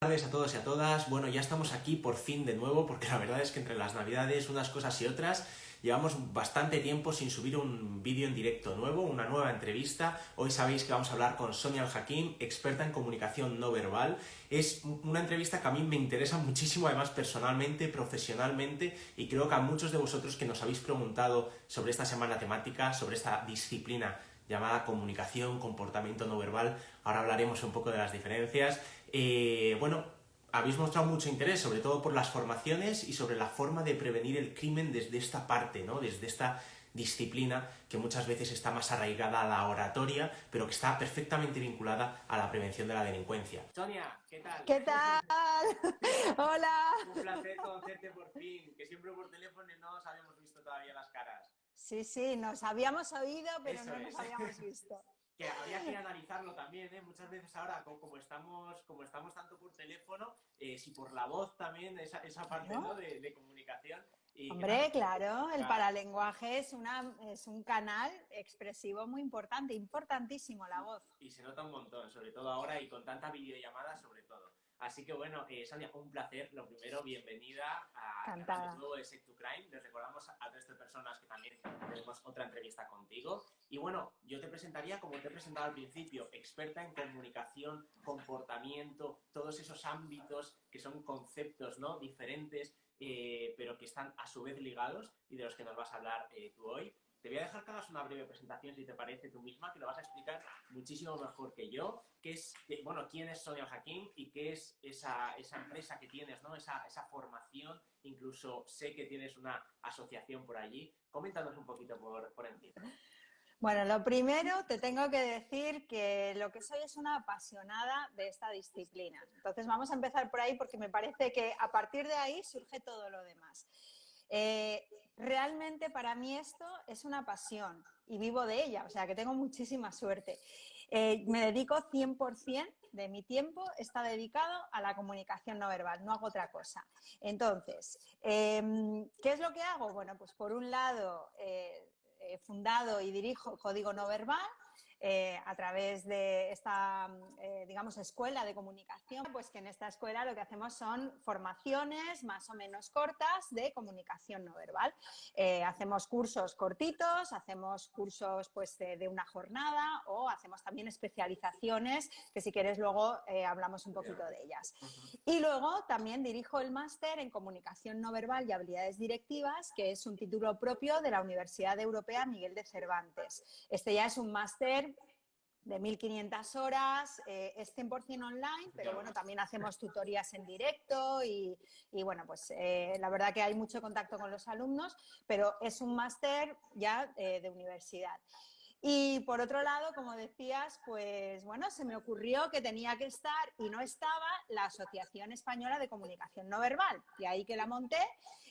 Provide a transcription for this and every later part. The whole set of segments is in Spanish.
tardes a todos y a todas. Bueno, ya estamos aquí por fin de nuevo, porque la verdad es que entre las navidades, unas cosas y otras, llevamos bastante tiempo sin subir un vídeo en directo nuevo, una nueva entrevista. Hoy sabéis que vamos a hablar con Sonia Al-Hakim, experta en comunicación no verbal. Es una entrevista que a mí me interesa muchísimo, además personalmente, profesionalmente, y creo que a muchos de vosotros que nos habéis preguntado sobre esta semana temática, sobre esta disciplina llamada comunicación, comportamiento no verbal. Ahora hablaremos un poco de las diferencias. Bueno, habéis mostrado mucho interés, sobre todo por las formaciones y sobre la forma de prevenir el crimen desde esta parte, ¿no? Desde esta disciplina que muchas veces está más arraigada a la oratoria, pero que está perfectamente vinculada a la prevención de la delincuencia. Sonia, ¿qué tal? ¿Qué tal? Hola. Un placer conocerte por fin, que siempre por teléfono no nos habíamos visto todavía las caras. Sí, sí, nos habíamos oído, pero Eso no es. nos habíamos visto. Que habría que analizarlo también, ¿eh? Muchas veces ahora, como estamos tanto por teléfono, si por la voz también, esa parte, ¿no? Claro. de comunicación. Y que Hombre, también, claro, el claro, paralenguaje es un canal expresivo muy importante, importantísimo la voz. y se nota un montón, sobre todo ahora y con tanta videollamada, sobre todo. Así que bueno, Sonia, un placer. Lo primero, bienvenida al canal de Cantada. nuevo de Sec to Crime. Les recordamos al resto de personas que también tenemos otra entrevista contigo. Y bueno, yo te presentaría, como te he presentado al principio, experta en comunicación, comportamiento, todos esos ámbitos que son conceptos, ¿no? Diferentes, pero que están a su vez ligados y de los que nos vas a hablar tú hoy. Te voy a dejar que hagas una breve presentación, si te parece, tú misma, que lo vas a explicar muchísimo mejor que yo. Quién es Sonia Al-Hakim y qué es esa empresa que tienes, ¿no? Esa formación. Incluso sé que tienes una asociación por allí. Coméntanos un poquito por encima. Bueno, lo primero te tengo que decir que lo que soy es una apasionada de esta disciplina. Entonces vamos a empezar por ahí porque me parece que a partir de ahí surge todo lo demás. Realmente para mí esto es una pasión y vivo de ella, o sea que tengo muchísima suerte. Me dedico 100% de mi tiempo, está dedicado a la comunicación no verbal, no hago otra cosa. Entonces, ¿qué es lo que hago? Bueno, pues por un lado he fundado y dirijo Código No Verbal, a través de esta, digamos, escuela de comunicación, pues que en esta escuela lo que hacemos son formaciones más o menos cortas de comunicación no verbal. Hacemos cursos cortitos, hacemos cursos pues de una jornada o hacemos también especializaciones que si quieres luego hablamos un poquito de ellas. Y luego también dirijo el máster en comunicación no verbal y habilidades directivas, que es un título propio de la Universidad Europea Miguel de Cervantes. Este ya es un máster de 1.500 horas, es 100% online, pero bueno, también hacemos tutorías en directo y bueno, pues la verdad que hay mucho contacto con los alumnos, pero es un máster ya de universidad. Y por otro lado, como decías, pues bueno, se me ocurrió que tenía que estar y no estaba la Asociación Española de Comunicación No Verbal, y ahí que la monté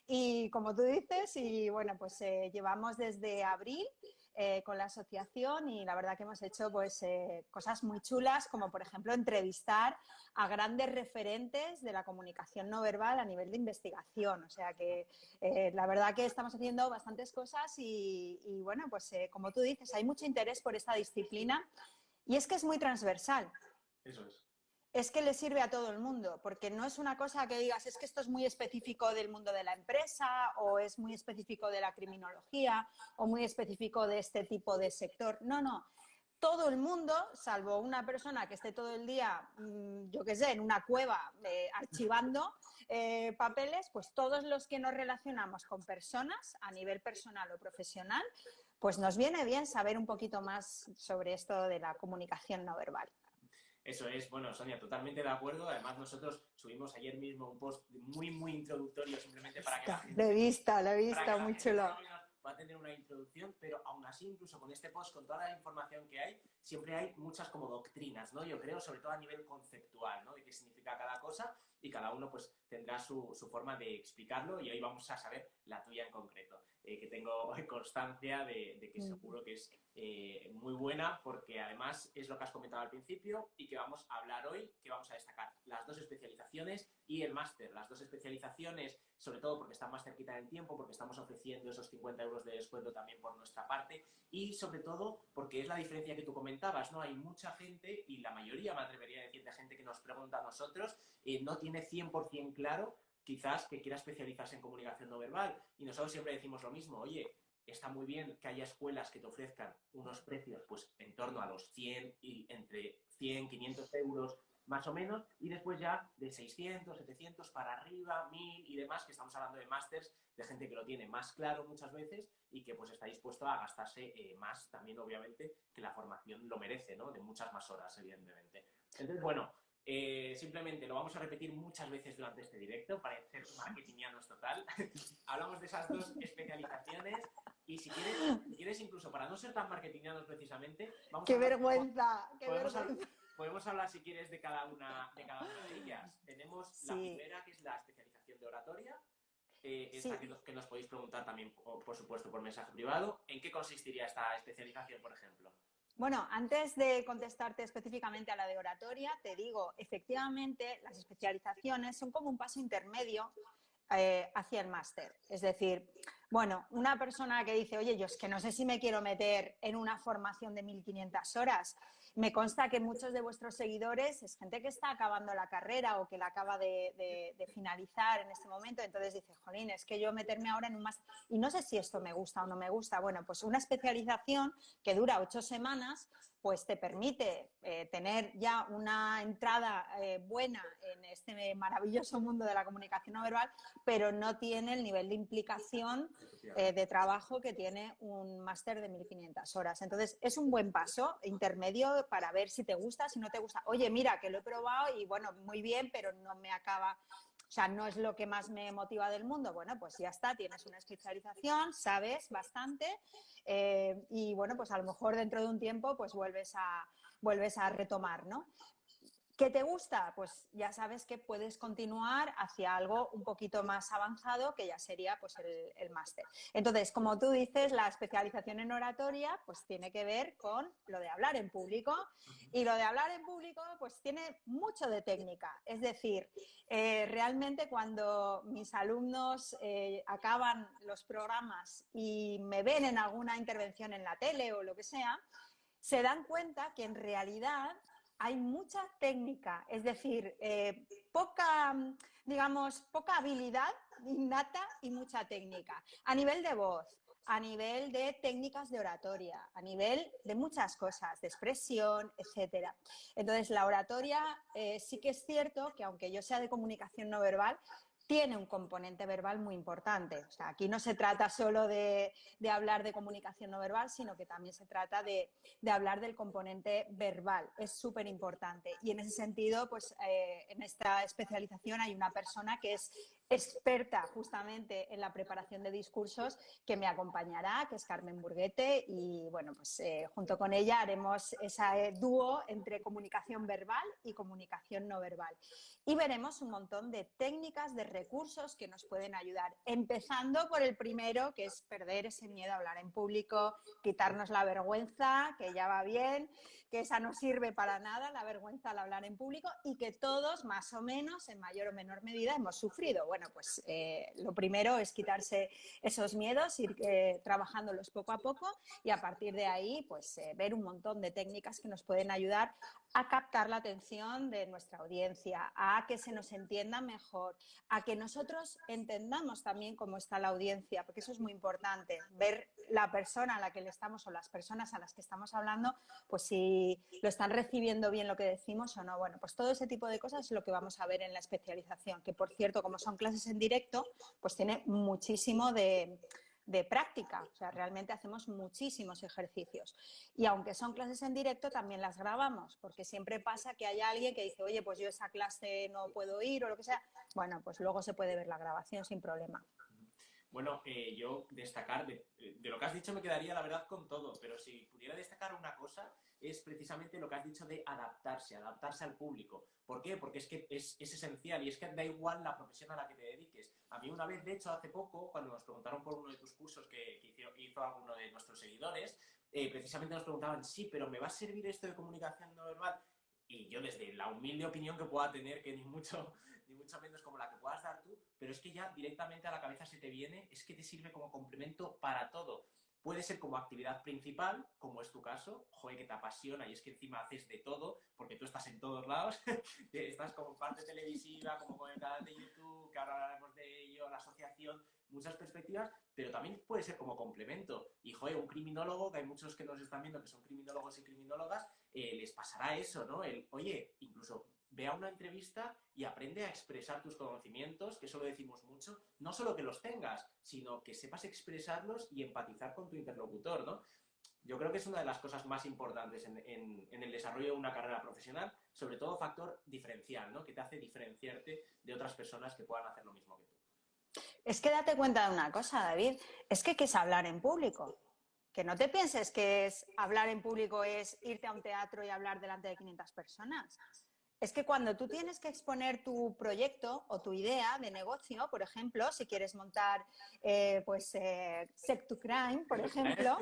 y como tú dices, y bueno, pues llevamos desde abril con la asociación y la verdad que hemos hecho pues cosas muy chulas, como por ejemplo entrevistar a grandes referentes de la comunicación no verbal a nivel de investigación. O sea que la verdad que estamos haciendo bastantes cosas y bueno, pues como tú dices, hay mucho interés por esta disciplina y es que es muy transversal. Eso es. Es que le sirve a todo el mundo, porque no es una cosa que digas, es que esto es muy específico del mundo de la empresa o es muy específico de la criminología o muy específico de este tipo de sector. No, no. Todo el mundo, salvo una persona que esté todo el día, yo qué sé, en una cueva archivando papeles, pues todos los que nos relacionamos con personas a nivel personal o profesional, pues nos viene bien saber un poquito más sobre esto de la comunicación no verbal. Eso es, bueno, Sonia, totalmente de acuerdo. Además, nosotros subimos ayer mismo un post muy, muy introductorio simplemente para que la gente, Lo he para que visto, la muy gente más chulo. o menos pueda tener una introducción, pero aún así, incluso con este post, con toda la información que hay, siempre hay muchas como doctrinas, ¿no? Yo creo, sobre todo a nivel conceptual, ¿no? De qué significa cada cosa. y cada uno pues tendrá su forma de explicarlo y hoy vamos a saber la tuya en concreto, que tengo constancia de que seguro que es muy buena porque además es lo que has comentado al principio y que vamos a hablar hoy, que vamos a destacar las dos especializaciones y el máster. Las dos especializaciones, sobre todo porque están más cerquita en tiempo, porque estamos ofreciendo esos 50 euros de descuento también por nuestra parte y sobre todo porque es la diferencia que tú comentabas, ¿no? Hay mucha gente y la mayoría, me atrevería a decir, de gente que nos pregunta a nosotros, no tiene 100% claro quizás que quiera especializarse en comunicación no verbal y nosotros siempre decimos lo mismo, oye, está muy bien que haya escuelas que te ofrezcan unos precios pues en torno a los 100 y entre 100, 500 euros más o menos, y después ya de 600, 700 para arriba, 1000 y demás, que estamos hablando de másters, de gente que lo tiene más claro muchas veces y que pues está dispuesto a gastarse más también, obviamente, que la formación lo merece, ¿no? De muchas más horas, evidentemente. Entonces, bueno, simplemente lo vamos a repetir muchas veces durante este directo para ser marketingianos total. Hablamos de esas dos especializaciones y si quieres incluso para no ser tan marketingianos precisamente, vamos ¡Qué a hablar, vergüenza! ¡Qué vergüenza! podemos hablar si quieres de cada una de ellas. Tenemos la primera que es la especialización de oratoria. Esta que nos podéis preguntar también, por supuesto, por mensaje privado. ¿En qué consistiría esta especialización, por ejemplo? Bueno, antes de contestarte específicamente a la de oratoria, te digo, efectivamente, las especializaciones son como un paso intermedio hacia el máster. Es decir, bueno, una persona que dice, oye, yo es que no sé si me quiero meter en una formación de 1500 horas. Me consta que muchos de vuestros seguidores es gente que está acabando la carrera o que la acaba de finalizar en este momento. Entonces dice, jolín, es que yo meterme ahora en un máster y no sé si esto me gusta o no me gusta. Bueno, pues una especialización que dura 8 semanas, pues te permite tener ya una entrada buena en este maravilloso mundo de la comunicación no verbal, pero no tiene el nivel de implicación de trabajo que tiene un máster de 1500 horas. Entonces, es un buen paso intermedio para ver si te gusta, si no te gusta. Oye, mira, que lo he probado y bueno, muy bien, pero no me acaba... O sea, no es lo que más me motiva del mundo. Bueno, pues ya está, tienes una especialización, sabes bastante y bueno, pues a lo mejor dentro de un tiempo pues vuelves a retomar, ¿no? ¿Qué te gusta? Pues ya sabes que puedes continuar hacia algo un poquito más avanzado, que ya sería pues el máster. Entonces, como tú dices, la especialización en oratoria pues tiene que ver con lo de hablar en público y lo de hablar en público pues tiene mucho de técnica. Es decir, realmente cuando mis alumnos acaban los programas y me ven en alguna intervención en la tele o lo que sea, se dan cuenta que en realidad hay mucha técnica, es decir, poca habilidad innata y mucha técnica. A nivel de voz, a nivel de técnicas de oratoria, a nivel de muchas cosas, de expresión, etcétera. Entonces, la oratoria sí que es cierto que aunque yo sea de comunicación no verbal, tiene un componente verbal muy importante. O sea, aquí no se trata solo de hablar de comunicación no verbal, sino que también se trata de hablar del componente verbal. Es súper importante. Y en ese sentido, pues en esta especialización hay una persona que es experta justamente en la preparación de discursos que me acompañará, que es Carmen Burguete, y bueno, pues junto con ella haremos ese dúo entre comunicación verbal y comunicación no verbal. Y veremos un montón de técnicas, de recursos que nos pueden ayudar, empezando por el primero, que es perder ese miedo a hablar en público, quitarnos la vergüenza, que ya va bien, que esa no sirve para nada, la vergüenza al hablar en público, y que todos, más o menos, en mayor o menor medida, hemos sufrido. Bueno, pues lo primero es quitarse esos miedos, ir trabajándolos poco a poco y a partir de ahí, pues ver un montón de técnicas que nos pueden ayudar a captar la atención de nuestra audiencia, a que se nos entienda mejor, a que nosotros entendamos también cómo está la audiencia, porque eso es muy importante, ver la persona a la que le estamos o las personas a las que estamos hablando, pues si lo están recibiendo bien lo que decimos o no. Bueno, pues todo ese tipo de cosas es lo que vamos a ver en la especialización, que por cierto, como son clases en directo, pues tiene muchísimo de práctica, o sea, realmente hacemos muchísimos ejercicios. Y aunque son clases en directo, también las grabamos, porque siempre pasa que hay alguien que dice, oye, pues yo esa clase no puedo ir o lo que sea. Bueno, pues luego se puede ver la grabación sin problema. Bueno, yo destacar, de lo que has dicho me quedaría la verdad con todo, pero si pudiera destacar una cosa es precisamente lo que has dicho de adaptarse al público. ¿Por qué? Porque es que es esencial y es que da igual la profesión a la que te dediques. A mí una vez, de hecho, hace poco, cuando nos preguntaron por uno de tus cursos que hizo alguno de nuestros seguidores, precisamente nos preguntaban, sí, pero ¿me va a servir esto de comunicación no verbal? Y yo desde la humilde opinión que pueda tener, que ni mucho menos como la que puedas dar tú, pero es que ya directamente a la cabeza se te viene, es que te sirve como complemento para todo. Puede ser como actividad principal, como es tu caso, joder, que te apasiona y es que encima haces de todo, porque tú estás en todos lados, estás como parte televisiva, como con el canal de YouTube, que ahora hablaremos de ello, la asociación, muchas perspectivas, pero también puede ser como complemento. Y joder, un criminólogo, que hay muchos que nos están viendo que son criminólogos y criminólogas, les pasará eso, ¿no? Oye, incluso ve a una entrevista y aprende a expresar tus conocimientos, que eso lo decimos mucho, no solo que los tengas, sino que sepas expresarlos y empatizar con tu interlocutor, ¿no? Yo creo que es una de las cosas más importantes en el desarrollo de una carrera profesional, sobre todo factor diferencial, ¿no? Que te hace diferenciarte de otras personas que puedan hacer lo mismo que tú. Es que date cuenta de una cosa, David, es que ¿qué es hablar en público? Que no te pienses que es hablar en público es irte a un teatro y hablar delante de 500 personas. Es que cuando tú tienes que exponer tu proyecto o tu idea de negocio, por ejemplo, si quieres montar Sec to Crime, por ejemplo,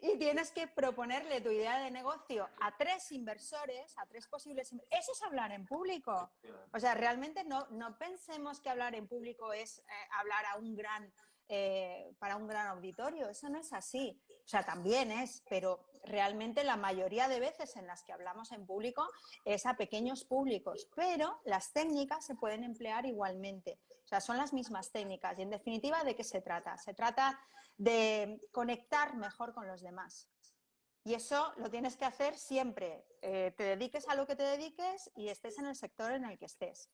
y tienes que proponerle tu idea de negocio a 3 inversores, a 3 posibles inversores, eso es hablar en público. O sea, realmente no pensemos que hablar en público es hablar a para un gran auditorio, eso no es así. O sea, también es, pero realmente la mayoría de veces en las que hablamos en público es a pequeños públicos, pero las técnicas se pueden emplear igualmente. O sea, son las mismas técnicas. Y en definitiva, ¿de qué se trata? Se trata de conectar mejor con los demás. Y eso lo tienes que hacer siempre, te dediques a lo que te dediques y estés en el sector en el que estés.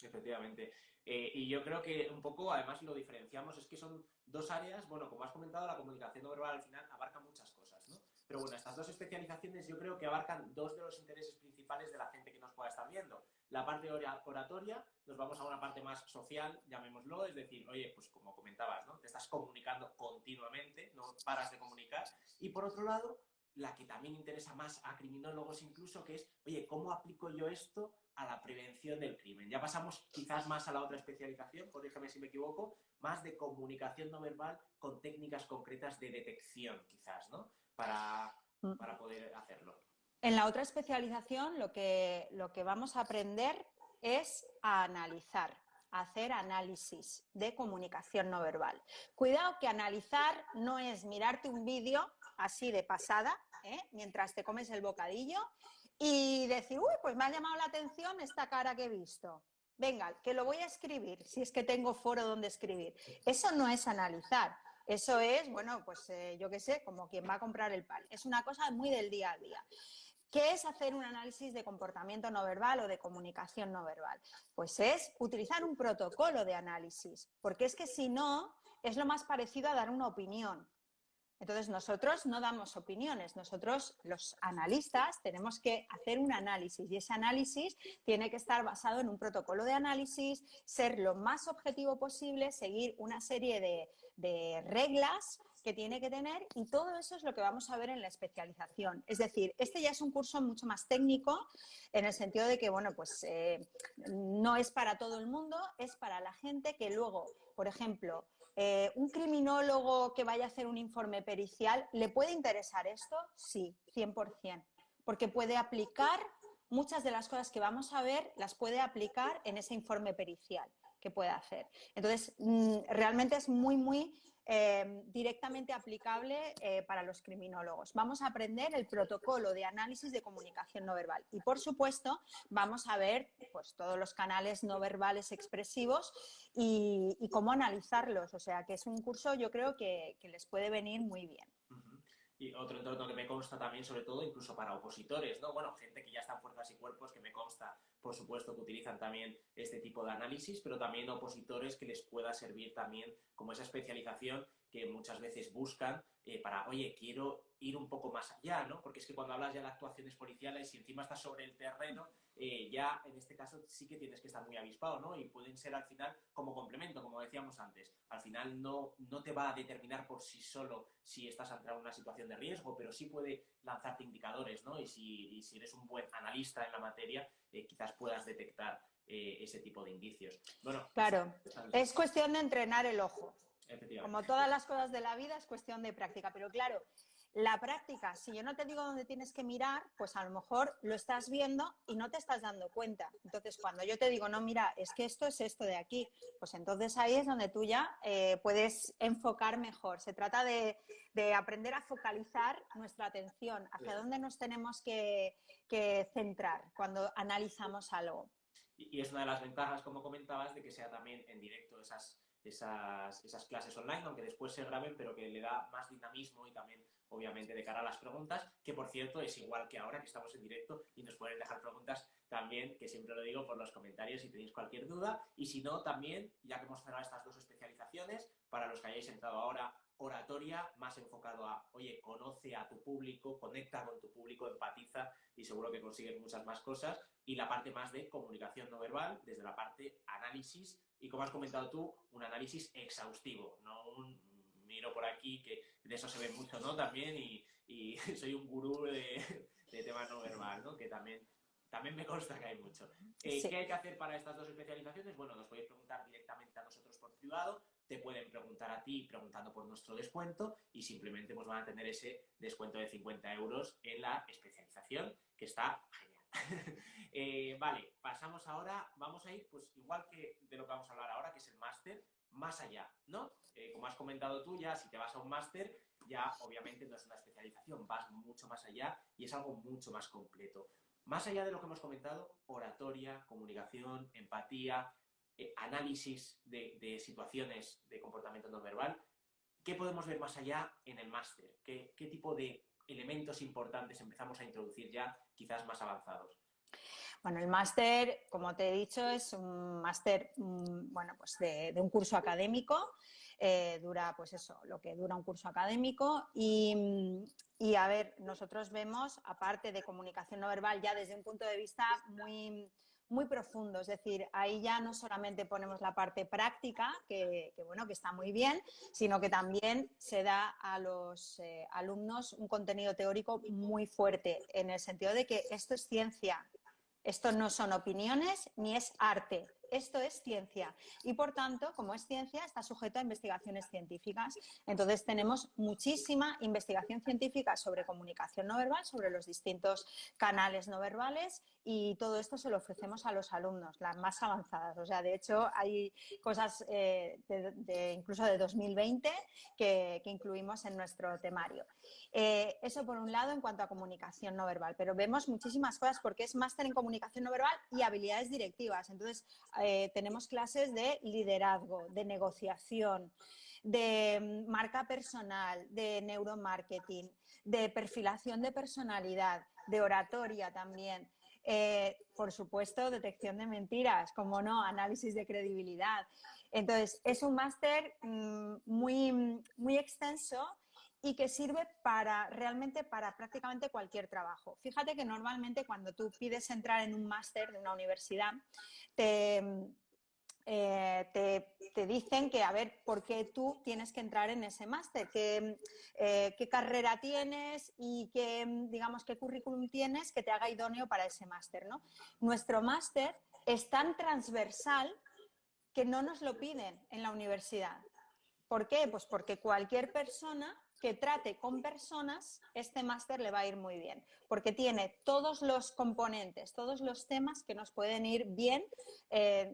Efectivamente. Y yo creo que un poco, además, lo diferenciamos, es que son dos áreas, bueno, como has comentado, la comunicación no verbal al final abarca muchas cosas, ¿no? Pero bueno, estas dos especializaciones yo creo que abarcan dos de los intereses principales de la gente que nos pueda estar viendo. La parte oratoria, nos vamos a una parte más social, llamémoslo, es decir, oye, pues como comentabas, ¿no? Te estás comunicando continuamente, no paras de comunicar. Y por otro lado, la que también interesa más a criminólogos incluso, que es, oye, ¿cómo aplico yo esto a la prevención del crimen? Ya pasamos quizás más a la otra especialización, corrígeme si me equivoco, más de comunicación no verbal con técnicas concretas de detección, quizás, ¿no? Para poder hacerlo. En la otra especialización lo que vamos a aprender es a analizar, a hacer análisis de comunicación no verbal. Cuidado que analizar no es mirarte un vídeo así de pasada, mientras te comes el bocadillo y decir, uy, pues me ha llamado la atención esta cara que he visto. Venga, que lo voy a escribir, si es que tengo foro donde escribir. Eso no es analizar. Eso es, bueno, pues yo qué sé, como quien va a comprar el pan. Es una cosa muy del día a día. ¿Qué es hacer un análisis de comportamiento no verbal o de comunicación no verbal? Pues es utilizar un protocolo de análisis, porque es que si no, es lo más parecido a dar una opinión. Entonces, nosotros no damos opiniones, nosotros los analistas tenemos que hacer un análisis y ese análisis tiene que estar basado en un protocolo de análisis, ser lo más objetivo posible, seguir una serie de reglas que tiene que tener y todo eso es lo que vamos a ver en la especialización. Es decir, este ya es un curso mucho más técnico en el sentido de que, bueno, pues no es para todo el mundo, es para la gente que luego, por ejemplo, un criminólogo que vaya a hacer un informe pericial, ¿le puede interesar esto? Sí, 100%, porque puede aplicar muchas de las cosas que vamos a ver, las puede aplicar en ese informe pericial que puede hacer. Entonces, realmente es muy directamente aplicable para los criminólogos. Vamos a aprender el protocolo de análisis de comunicación no verbal y, por supuesto, vamos a ver pues, todos los canales no verbales expresivos y cómo analizarlos. O sea, que es un curso, yo creo que les puede venir muy bien. Y otro que me consta también, sobre todo, incluso para opositores, ¿no? Bueno, gente que ya está en fuerzas y cuerpos, que me consta por supuesto, que utilizan también este tipo de análisis, pero también opositores que les pueda servir también como esa especialización que muchas veces buscan para, oye, quiero ir un poco más allá, ¿no? Porque es que cuando hablas ya de actuaciones policiales y encima estás sobre el terreno, ya en este caso sí que tienes que estar muy avispado, ¿no? Y pueden ser al final como complemento, como decíamos antes. Al final no te va a determinar por sí solo si estás ante una situación de riesgo, pero sí puede lanzarte indicadores, ¿no? Y si eres un buen analista en la materia, quizás puedas detectar ese tipo de indicios. Bueno, Claro, es cuestión de entrenar el ojo. Como efectivamente. todas las cosas de la vida, es cuestión de práctica. Pero claro, la práctica, si yo no te digo dónde tienes que mirar, pues a lo mejor lo estás viendo y no te estás dando cuenta. Entonces, cuando yo te digo, no, mira, es que esto es esto de aquí, pues entonces ahí es donde tú ya puedes enfocar mejor. Se trata de aprender a focalizar nuestra atención, hacia dónde nos tenemos que centrar cuando analizamos algo. Y es una de las ventajas, como comentabas, de que sea también en directo esas clases online, aunque después se graben, pero que le da más dinamismo y también, obviamente, de cara a las preguntas, que por cierto es igual que ahora que estamos en directo y nos pueden dejar preguntas también, que siempre lo digo, por los comentarios si tenéis cualquier duda. Y si no, también, ya que hemos cerrado estas dos especializaciones, para los que hayáis entrado ahora, oratoria, más enfocado a, oye, conoce a tu público, conecta con tu público, empatiza y seguro que consigues muchas más cosas. Y la parte más de comunicación no verbal, desde la parte análisis y, como has comentado tú, un análisis exhaustivo, no un miro por aquí, que de eso se ve mucho, ¿no? También, y soy un gurú de tema no verbal, ¿no? Que también me consta que hay mucho. Sí. ¿Qué hay que hacer para estas dos especializaciones? Bueno, nos podéis preguntar directamente a nosotros por privado, te pueden preguntar a ti preguntando por nuestro descuento y simplemente pues van a tener ese descuento de 50 euros en la especialización, que está genial. Vale, pasamos ahora, vamos a ir pues igual que de lo que vamos a hablar ahora, que es el máster, más allá, ¿no? Como has comentado tú, ya si te vas a un máster, ya obviamente no es una especialización, vas mucho más allá y es algo mucho más completo. Más allá de lo que hemos comentado, oratoria, comunicación, empatía, análisis de situaciones de comportamiento no verbal, ¿qué podemos ver más allá en el máster? ¿Qué tipo de elementos importantes empezamos a introducir ya, quizás más avanzados? Bueno, el máster, como te he dicho, es un máster bueno, pues de un curso académico. Dura, pues eso, lo que dura un curso académico. Y, a ver, nosotros vemos, aparte de comunicación no verbal, ya desde un punto de vista muy profundo. Es decir, ahí ya no solamente ponemos la parte práctica, bueno, que está muy bien, sino que también se da a los alumnos un contenido teórico muy fuerte, en el sentido de que esto es ciencia. Esto no son opiniones ni es arte, esto es ciencia. Y por tanto, como es ciencia, está sujeto a investigaciones científicas. Entonces tenemos muchísima investigación científica sobre comunicación no verbal, sobre los distintos canales no verbales y todo esto se lo ofrecemos a los alumnos, las más avanzadas. O sea, de hecho, hay cosas incluso de 2020 que incluimos en nuestro temario. Eso por un lado en cuanto a comunicación no verbal, pero vemos muchísimas cosas porque es máster en comunicación no verbal y habilidades directivas. Entonces, tenemos clases de liderazgo, de negociación, de marca personal, de neuromarketing, de perfilación de personalidad, de oratoria también. Por supuesto, detección de mentiras, como no, análisis de credibilidad. Entonces, es un máster muy extenso y que sirve realmente para prácticamente cualquier trabajo. Fíjate que normalmente cuando tú pides entrar en un máster de una universidad, te dicen que, a ver, ¿por qué tú tienes que entrar en ese máster? ¿Qué carrera tienes y digamos, qué currículum tienes que te haga idóneo para ese máster, ¿no? Nuestro máster es tan transversal que no nos lo piden en la universidad. ¿Por qué? Pues porque cualquier persona que trate con personas, este máster le va a ir muy bien, porque tiene todos los componentes, todos los temas que nos pueden ir bien,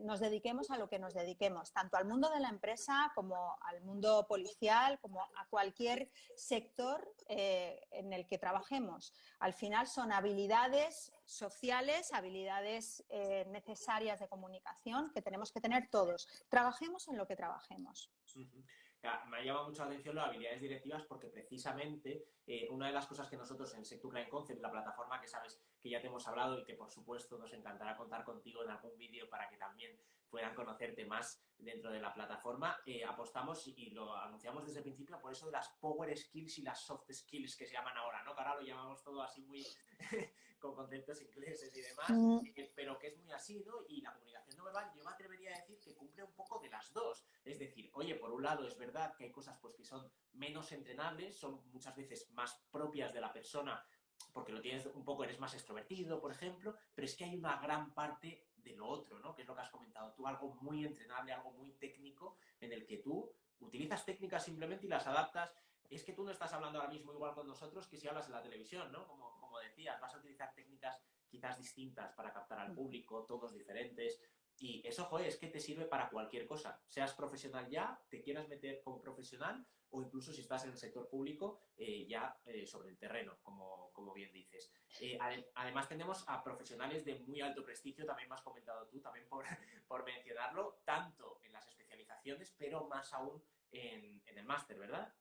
nos dediquemos a lo que nos dediquemos, tanto al mundo de la empresa como al mundo policial, como a cualquier sector en el que trabajemos. Al final son habilidades sociales, habilidades necesarias de comunicación que tenemos que tener todos. Trabajemos en lo que trabajemos. Me ha llamado mucho la atención las habilidades directivas porque precisamente una de las cosas que nosotros en Sector Client Concept, la plataforma que sabes que ya te hemos hablado y que por supuesto nos encantará contar contigo en algún vídeo para que también puedan conocerte más dentro de la plataforma, apostamos y lo anunciamos desde el principio por eso de las power skills y las soft skills que se llaman ahora, ¿no? Que ahora lo llamamos todo así muy con conceptos ingleses y demás, pero que es muy así, ¿no? Y la comunicación no verbal, yo me atrevería a decir que cumple un poco de las dos. Es decir, oye, por un lado es verdad que hay cosas pues que son menos entrenables, son muchas veces más propias de la persona porque lo tienes un poco, eres más extrovertido, por ejemplo, pero es que hay una gran parte de lo otro, ¿no? Que es lo que has comentado tú, algo muy entrenable, algo muy técnico, en el que tú utilizas técnicas simplemente y las adaptas. Es que tú no estás hablando ahora mismo igual con nosotros que si hablas en la televisión, ¿no? Como decías, vas a utilizar técnicas quizás distintas para captar al público, todos diferentes. Y eso, joder, es que te sirve para cualquier cosa. Seas profesional ya, te quieras meter como profesional o incluso si estás en el sector público ya sobre el terreno, como bien dices. Además tenemos a profesionales de muy alto prestigio, también me has comentado tú, también por mencionarlo, tanto en las especializaciones, pero más aún en el máster, ¿verdad?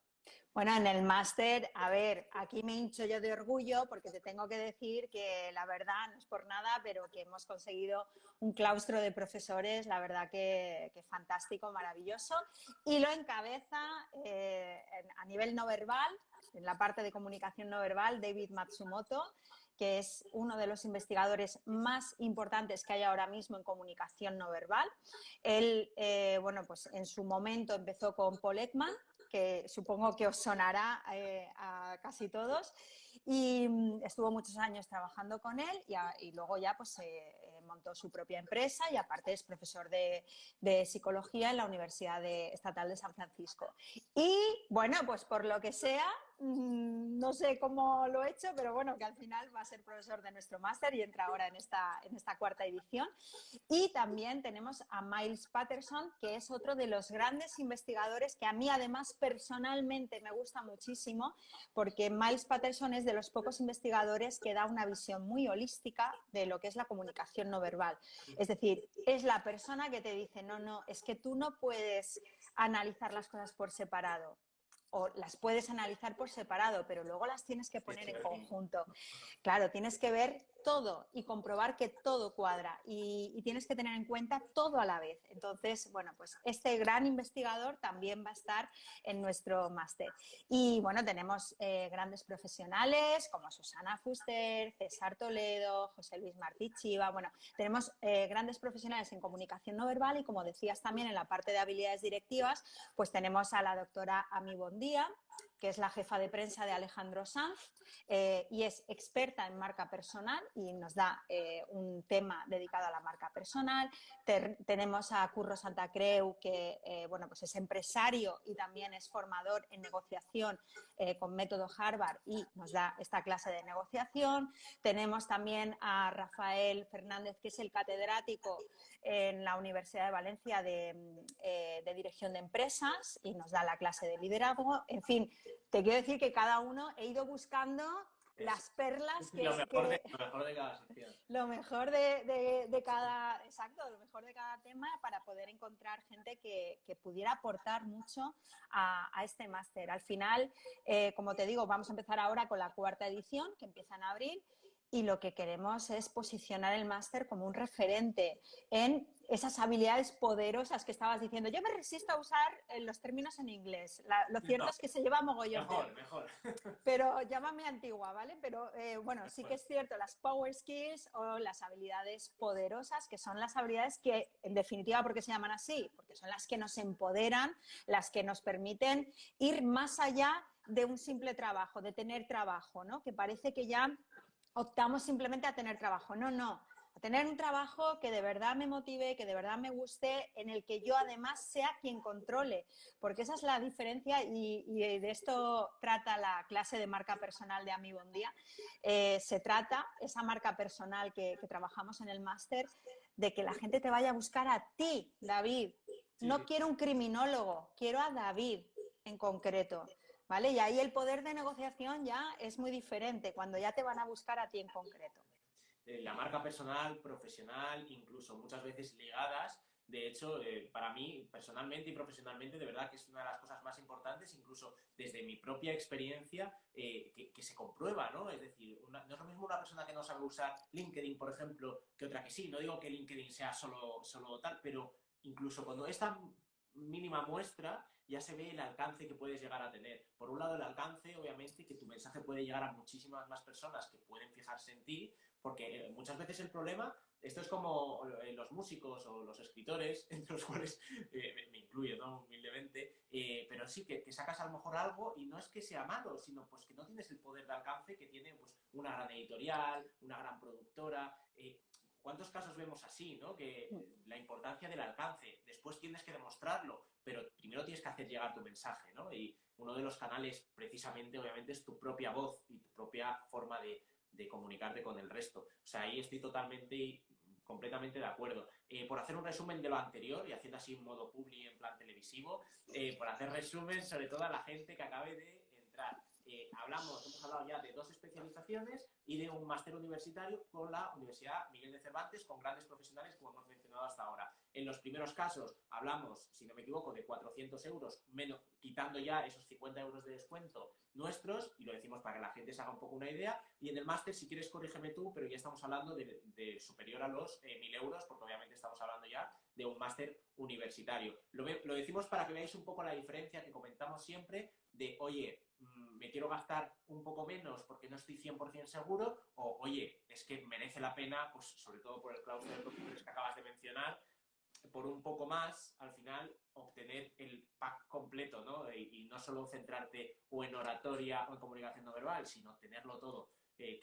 Bueno, en el máster, a ver, aquí me hincho yo de orgullo porque te tengo que decir que la verdad, no es por nada, pero que hemos conseguido un claustro de profesores, la verdad que fantástico, maravilloso, y lo encabeza a nivel no verbal, en la parte de comunicación no verbal, David Matsumoto, que es uno de los investigadores más importantes que hay ahora mismo en comunicación no verbal. Él, bueno, pues en su momento empezó con Paul Ekman, que supongo que os sonará a casi todos, y estuvo muchos años trabajando con él y luego ya pues montó su propia empresa y aparte es profesor de psicología en la Universidad Estatal de San Francisco. Y bueno, pues por lo que sea, no sé cómo lo he hecho, pero bueno, que al final va a ser profesor de nuestro máster y entra ahora en esta cuarta edición. Y también tenemos a Miles Patterson, que es otro de los grandes investigadores que a mí además personalmente me gusta muchísimo, porque Miles Patterson es de los pocos investigadores que da una visión muy holística de lo que es la comunicación no verbal. Es decir, es la persona que te dice, no, no, es que tú no puedes analizar las cosas por separado. O las puedes analizar por separado, pero luego las tienes que poner en conjunto. Claro, tienes que ver todo y comprobar que todo cuadra y tienes que tener en cuenta todo a la vez. Entonces, bueno, pues este gran investigador también va a estar en nuestro máster. Y bueno, tenemos grandes profesionales como Susana Fuster, César Toledo, José Luis Martí Chiva. Bueno, tenemos grandes profesionales en comunicación no verbal y como decías también en la parte de habilidades directivas, pues tenemos a la doctora Ami Bondía, que es la jefa de prensa de Alejandro Sanz y es experta en marca personal y nos da un tema dedicado a la marca personal. Tenemos a Curro Santacreu, que bueno, pues es empresario y también es formador en negociación con método Harvard y nos da esta clase de negociación. Tenemos también a Rafael Fernández, que es el catedrático en la Universidad de Valencia de Dirección de Empresas y nos da la clase de liderazgo. En fin, te quiero decir que cada uno he ido buscando las perlas que... Lo mejor de cada sección. Lo mejor de cada... Exacto, lo mejor de cada tema para poder encontrar gente que pudiera aportar mucho a este máster. Al final, como te digo, vamos a empezar ahora con la cuarta edición, que empieza en abril, y lo que queremos es posicionar el máster como un referente en esas habilidades poderosas que estabas diciendo. Yo me resisto a usar los términos en inglés. Lo cierto es que se lleva mogollón. Mejor. Pero llámame antigua, ¿vale? Pero bueno, sí que es cierto, las power skills o las habilidades poderosas, que son las habilidades que, en definitiva, ¿por qué se llaman así? Porque son las que nos empoderan, las que nos permiten ir más allá de un simple trabajo, de tener trabajo, ¿no? Que parece que ya optamos simplemente a tener trabajo. No, no. A tener un trabajo que de verdad me motive, que de verdad me guste, en el que yo además sea quien controle, porque esa es la diferencia y de esto trata la clase de marca personal de Ami Bondía. Se trata, esa marca personal que trabajamos en el máster, de que la gente te vaya a buscar a ti, David. No quiero un criminólogo, quiero a David en concreto. ¿Vale? Y ahí el poder de negociación ya es muy diferente, cuando ya te van a buscar a ti en concreto. La marca personal, profesional, incluso muchas veces ligadas De hecho, para mí, personalmente y profesionalmente, de verdad que es una de las cosas más importantes, incluso desde mi propia experiencia, que se comprueba, ¿no? Es decir, no es lo mismo una persona que no sabe usar LinkedIn, por ejemplo, que otra que sí. No digo que LinkedIn sea solo tal, pero incluso cuando esta mínima muestra ya se ve el alcance que puedes llegar a tener. Por un lado, el alcance, obviamente, que tu mensaje puede llegar a muchísimas más personas que pueden fijarse en ti, porque muchas veces el problema, esto es como los músicos o los escritores, entre los cuales me incluyo, ¿no? Humildemente, pero sí que sacas a lo mejor algo y no es que sea malo, sino pues que no tienes el poder de alcance que tiene pues, una gran editorial, una gran productora. ¿Cuántos casos vemos así, ¿no? Que la importancia del alcance, después tienes que demostrarlo, pero primero tienes que hacer llegar tu mensaje, ¿no? Y uno de los canales, precisamente, obviamente, es tu propia voz y tu propia forma de comunicarte con el resto. O sea, ahí estoy totalmente y completamente de acuerdo. Por hacer un resumen de lo anterior y haciendo así un modo publi en plan televisivo, por hacer resumen sobre todo a la gente que acabe de entrar. Hemos hablado ya de 2 especializaciones y de un máster universitario con la Universidad Miguel de Cervantes, con grandes profesionales, como hemos mencionado hasta ahora. En los primeros casos hablamos, si no me equivoco, de 400 euros, menos, quitando ya esos 50 euros de descuento nuestros, y lo decimos para que la gente se haga un poco una idea. Y en el máster, si quieres, corrígeme tú, pero ya estamos hablando de superior a los 1.000 euros, porque obviamente estamos hablando ya de un máster universitario. Lo decimos para que veáis un poco la diferencia que comentamos siempre de, oye, me quiero gastar un poco menos porque no estoy 100% seguro, o oye, es que merece la pena, pues sobre todo por el claustro de profesores que acabas de mencionar, por un poco más, al final, obtener el pack completo, ¿no? Y no solo centrarte o en oratoria o en comunicación no verbal, sino tenerlo todo.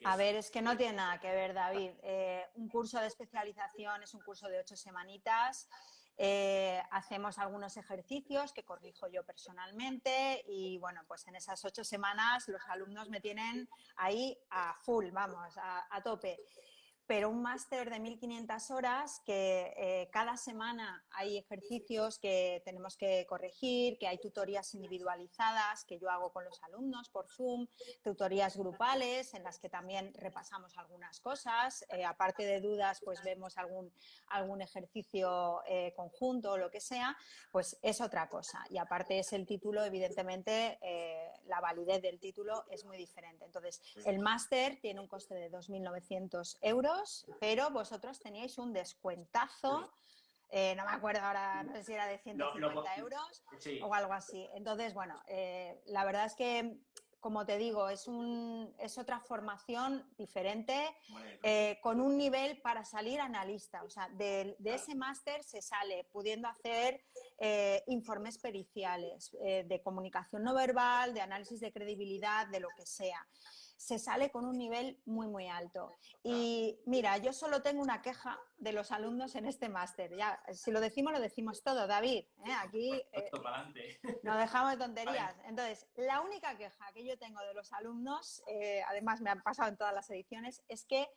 A ver, es que no tiene nada que ver, David. Un curso de especialización es un curso de 8 semanitas. Hacemos algunos ejercicios que corrijo yo personalmente y, bueno, pues en esas 8 semanas los alumnos me tienen ahí a full, vamos, a tope. Pero un máster de 1.500 horas que cada semana hay ejercicios que tenemos que corregir, que hay tutorías individualizadas que yo hago con los alumnos por Zoom, tutorías grupales en las que también repasamos algunas cosas, aparte de dudas pues vemos algún ejercicio conjunto o lo que sea, pues es otra cosa. Y aparte es el título, evidentemente la validez del título es muy diferente. Entonces, el máster tiene un coste de 2.900 euros, pero vosotros teníais un descuentazo, no me acuerdo ahora, no sé si era de 150 euros sí. o algo así. Entonces, bueno, la verdad es que, como te digo, es otra formación diferente, con un nivel para salir analista. O sea, de ese máster se sale pudiendo hacer informes periciales, de comunicación no verbal, de análisis de credibilidad, de lo que sea. Se sale con un nivel muy, muy alto. Y mira, yo solo tengo una queja de los alumnos en este máster. Ya, si lo decimos todo, David. Aquí no dejamos de tonterías. Entonces, la única queja que yo tengo de los alumnos, además me han pasado en todas las ediciones, es que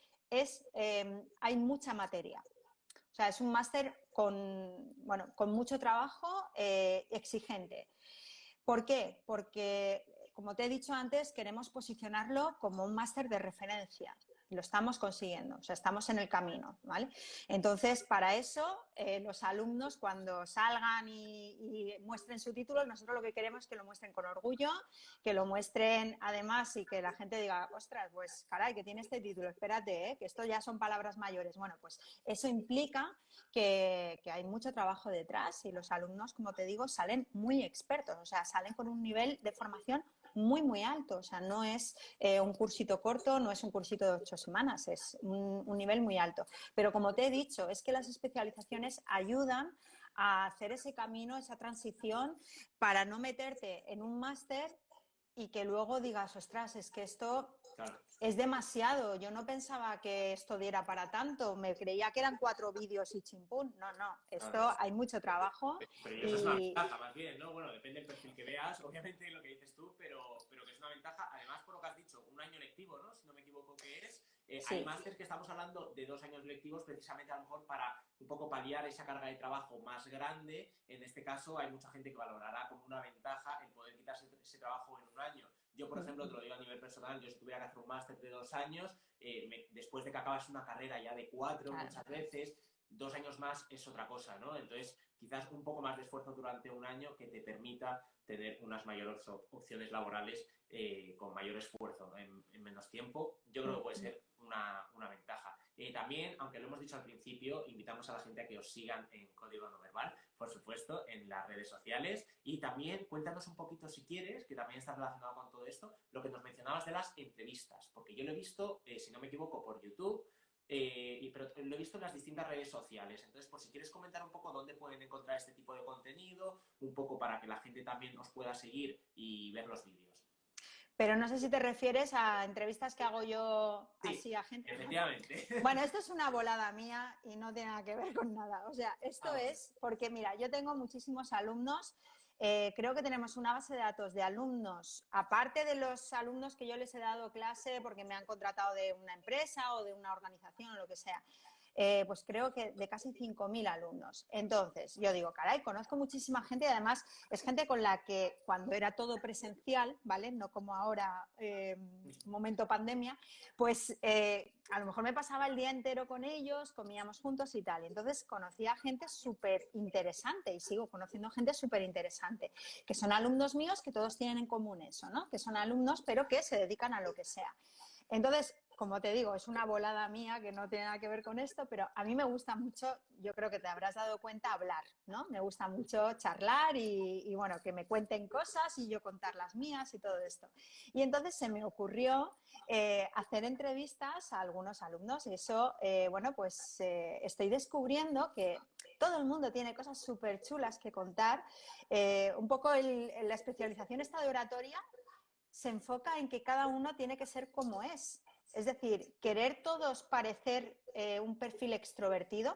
hay mucha materia. O sea, es un máster con mucho trabajo, exigente. ¿Por qué? Porque, como te he dicho antes, queremos posicionarlo como un máster de referencia. Lo estamos consiguiendo, o sea, estamos en el camino, ¿vale? Entonces, para eso, los alumnos cuando salgan y muestren su título, nosotros lo que queremos es que lo muestren con orgullo, que lo muestren además y que la gente diga, ostras, pues caray, que tiene este título, espérate, que esto ya son palabras mayores. Bueno, pues eso implica que hay mucho trabajo detrás y los alumnos, como te digo, salen muy expertos, o sea, salen con un nivel de formación muy, muy alto. O sea, no es un cursito corto, no es un cursito de 8 semanas, es un nivel muy alto. Pero como te he dicho, es que las especializaciones ayudan a hacer ese camino, esa transición, para no meterte en un máster y que luego digas, ostras, es que esto es demasiado. Yo no pensaba que esto diera para tanto. Me creía que eran 4 vídeos y chimpún. No, no. Esto hay mucho trabajo. Pero eso es una ventaja, más bien, ¿no? Bueno, depende del perfil que veas, obviamente lo que dices tú, pero que es una ventaja. Además, por lo que has dicho, un año lectivo, ¿no? Si no me equivoco que es. Sí. Hay másteres que estamos hablando de 2 años lectivos precisamente a lo mejor para un poco paliar esa carga de trabajo más grande. En este caso hay mucha gente que valorará como una ventaja el poder quitarse ese trabajo en un año. Yo, por ejemplo, te lo digo a nivel personal, yo si tuviera que hacer un máster de 2 años, después de que acabas una carrera ya de 4, muchas veces, 2 años más es otra cosa, ¿no? Entonces, quizás un poco más de esfuerzo durante un año que te permita tener unas mayores opciones laborales con mayor esfuerzo en menos tiempo, yo creo que puede ser una ventaja. También, aunque lo hemos dicho al principio, invitamos a la gente a que os sigan en Código No Verbal, por supuesto, en las redes sociales. Y también cuéntanos un poquito, si quieres, que también está relacionado con todo esto, lo que nos mencionabas de las entrevistas, porque yo lo he visto, si no me equivoco, por YouTube, pero lo he visto en las distintas redes sociales. Entonces, por si quieres comentar un poco dónde pueden encontrar este tipo de contenido, un poco para que la gente también os pueda seguir y ver los vídeos. Pero no sé si te refieres a entrevistas que hago yo Sí, así a gente. efectivamente. Bueno, esto es una volada mía y no tiene nada que ver con nada. O sea, esto es porque, mira, yo tengo muchísimos alumnos. Creo que tenemos una base de datos de alumnos, aparte de los alumnos que yo les he dado clase porque me han contratado de una empresa o de una organización o lo que sea. Pues creo que de casi 5.000 alumnos. Entonces, yo digo, caray, conozco muchísima gente y además es gente con la que cuando era todo presencial, ¿vale? No como ahora, momento pandemia, pues a lo mejor me pasaba el día entero con ellos, comíamos juntos y tal. Y entonces conocía gente súper interesante y sigo conociendo gente súper interesante, que son alumnos míos que todos tienen en común eso, ¿no? Que son alumnos pero que se dedican a lo que sea. Entonces, como te digo, es una volada mía que no tiene nada que ver con esto, pero a mí me gusta mucho, yo creo que te habrás dado cuenta, hablar, ¿no? Me gusta mucho charlar y bueno, que me cuenten cosas y yo contar las mías y todo esto. Y entonces se me ocurrió hacer entrevistas a algunos alumnos y eso, bueno, pues estoy descubriendo que todo el mundo tiene cosas súper chulas que contar. Un poco la especialización esta de oratoria se enfoca en que cada uno tiene que ser como es. Es decir, querer todos parecer un perfil extrovertido,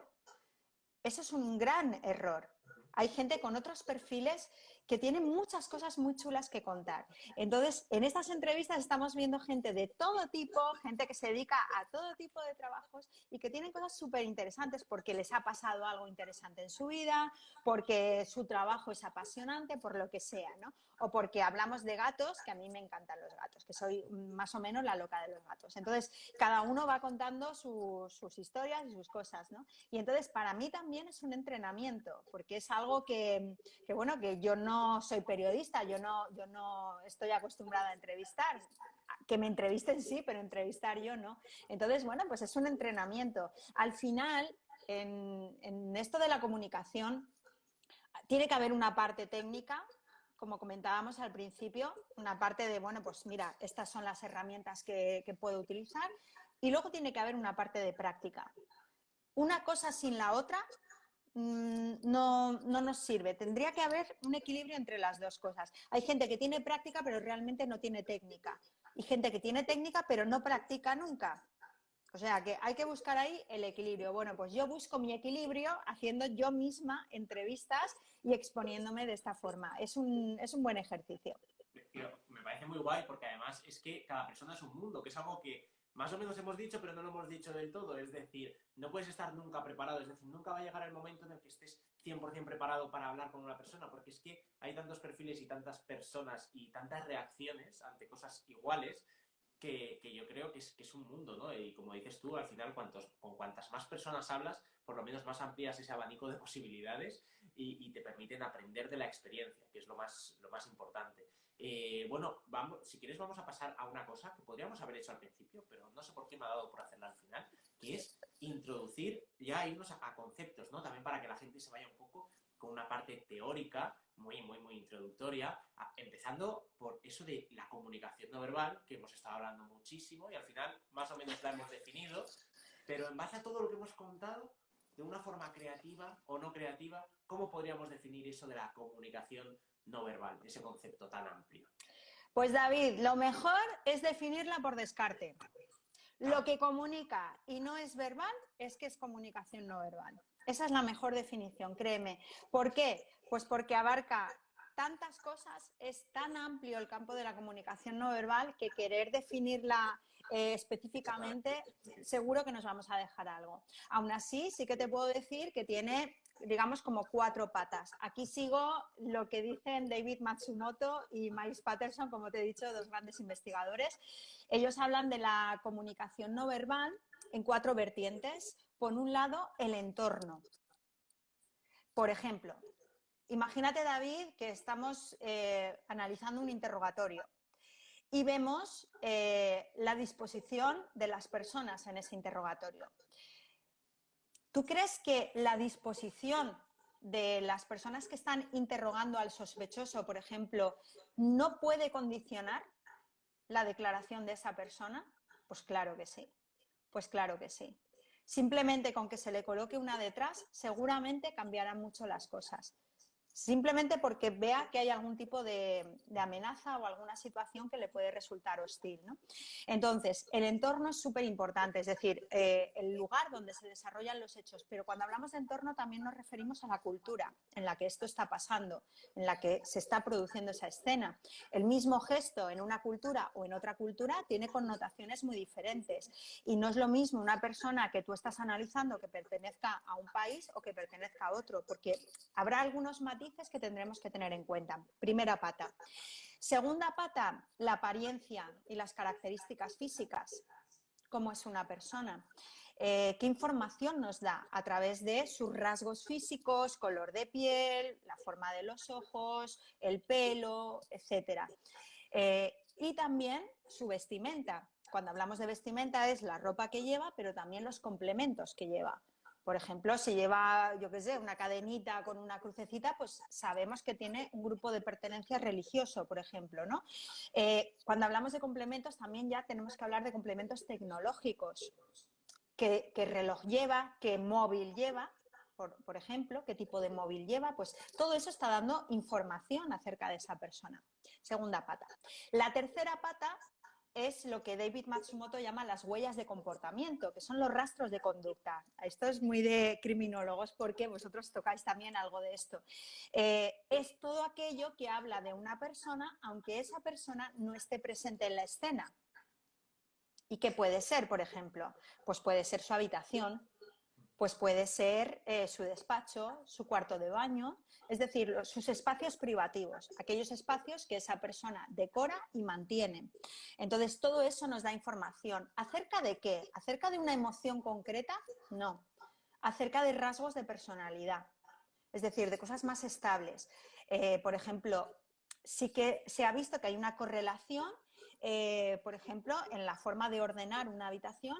eso es un gran error. Hay gente con otros perfiles que tienen muchas cosas muy chulas que contar. Entonces, en estas entrevistas estamos viendo gente de todo tipo, gente que se dedica a todo tipo de trabajos y que tienen cosas súper interesantes porque les ha pasado algo interesante en su vida, porque su trabajo es apasionante, por lo que sea, ¿no? O porque hablamos de gatos, que a mí me encantan los gatos, que soy más o menos la loca de los gatos. Entonces, cada uno va contando sus historias y sus cosas, ¿no? Y entonces, para mí también es un entrenamiento, porque es algo bueno, que yo no soy periodista, yo no estoy acostumbrada a entrevistar. Que me entrevisten sí, pero entrevistar yo no. Entonces, bueno, pues es un entrenamiento. Al final, en esto de la comunicación, tiene que haber una parte técnica, como comentábamos al principio, una parte de, bueno, pues mira, estas son las herramientas que puedo utilizar, y luego tiene que haber una parte de práctica. Una cosa sin la otra no nos sirve. Tendría que haber un equilibrio entre las dos cosas. Hay gente que tiene práctica pero realmente no tiene técnica. Y gente que tiene técnica pero no practica nunca. O sea, que hay que buscar ahí el equilibrio. Bueno, pues yo busco mi equilibrio haciendo yo misma entrevistas y exponiéndome de esta forma. Es un buen ejercicio. Me parece muy guay porque además es que cada persona es un mundo, que es algo que más o menos hemos dicho, pero no lo hemos dicho del todo. Es decir, no puedes estar nunca preparado, es decir, nunca va a llegar el momento en el que estés 100% preparado para hablar con una persona, porque es que hay tantos perfiles y tantas personas y tantas reacciones ante cosas iguales que yo creo que es un mundo, ¿no? Y como dices tú, al final, con cuantas más personas hablas, por lo menos más amplías ese abanico de posibilidades y te permiten aprender de la experiencia, que es lo más importante. Bueno, si quieres vamos a pasar a una cosa que podríamos haber hecho al principio, pero no sé por qué me ha dado por hacerla al final, que es introducir, ya irnos a conceptos, ¿no? También para que la gente se vaya un poco con una parte teórica muy introductoria, empezando por eso de la comunicación no verbal, que hemos estado hablando muchísimo y al final más o menos la hemos definido, pero en base a todo lo que hemos contado, de una forma creativa o no creativa, ¿cómo podríamos definir eso de la comunicación no verbal, ese concepto tan amplio? Pues David, lo mejor es definirla por descarte. Lo que comunica y no es verbal es que es comunicación no verbal. Esa es la mejor definición, créeme. ¿Por qué? Pues porque abarca tantas cosas, es tan amplio el campo de la comunicación no verbal que querer definirla específicamente seguro que nos vamos a dejar algo. Aún así, sí que te puedo decir que tiene, digamos, como 4 patas. Aquí sigo lo que dicen David Matsumoto y Miles Patterson, como te he dicho, 2 grandes investigadores. Ellos hablan de la comunicación no verbal en 4 vertientes. por un lado, el entorno. Por ejemplo, imagínate, David, que estamos analizando un interrogatorio y vemos la disposición de las personas en ese interrogatorio. ¿Tú crees que la disposición de las personas que están interrogando al sospechoso, por ejemplo, no puede condicionar la declaración de esa persona? Pues claro que sí, pues claro que sí. Simplemente con que se le coloque una detrás, seguramente cambiarán mucho las cosas. Simplemente porque vea que hay algún tipo de amenaza o alguna situación que le puede resultar hostil, ¿no? Entonces, el entorno es súper importante, es decir, el lugar donde se desarrollan los hechos, pero cuando hablamos de entorno también nos referimos a la cultura en la que esto está pasando, en la que se está produciendo esa escena. El mismo gesto en una cultura o en otra cultura tiene connotaciones muy diferentes y no es lo mismo una persona que tú estás analizando que pertenezca a un país o que pertenezca a otro, porque habrá algunos matices que tendremos que tener en cuenta. Primera pata. Segunda pata, la apariencia y las características físicas. ¿Cómo es una persona? ¿Qué información nos da? A través de sus rasgos físicos, color de piel, la forma de los ojos, el pelo, etc. Y también su vestimenta. Cuando hablamos de vestimenta es la ropa que lleva, pero también los complementos que lleva. Por ejemplo, si lleva, yo qué sé, una cadenita con una crucecita, pues sabemos que tiene un grupo de pertenencia religioso, por ejemplo, ¿no? Cuando hablamos de complementos, también ya tenemos que hablar de complementos tecnológicos. ¿Qué reloj lleva? ¿Qué móvil lleva? Por ejemplo, ¿qué tipo de móvil lleva? Pues todo eso está dando información acerca de esa persona. Segunda pata. La tercera pata es lo que David Matsumoto llama las huellas de comportamiento, que son los rastros de conducta. Esto es muy de criminólogos porque vosotros tocáis también algo de esto. Es todo aquello que habla de una persona, aunque esa persona no esté presente en la escena. ¿Y qué puede ser, por ejemplo? Pues puede ser su habitación, pues puede ser su despacho, su cuarto de baño, es decir, sus espacios privativos, aquellos espacios que esa persona decora y mantiene. Entonces, todo eso nos da información. ¿Acerca de qué? ¿Acerca de una emoción concreta? No. Acerca de rasgos de personalidad, es decir, de cosas más estables. Por ejemplo, sí que se ha visto que hay una correlación, por ejemplo, en la forma de ordenar una habitación,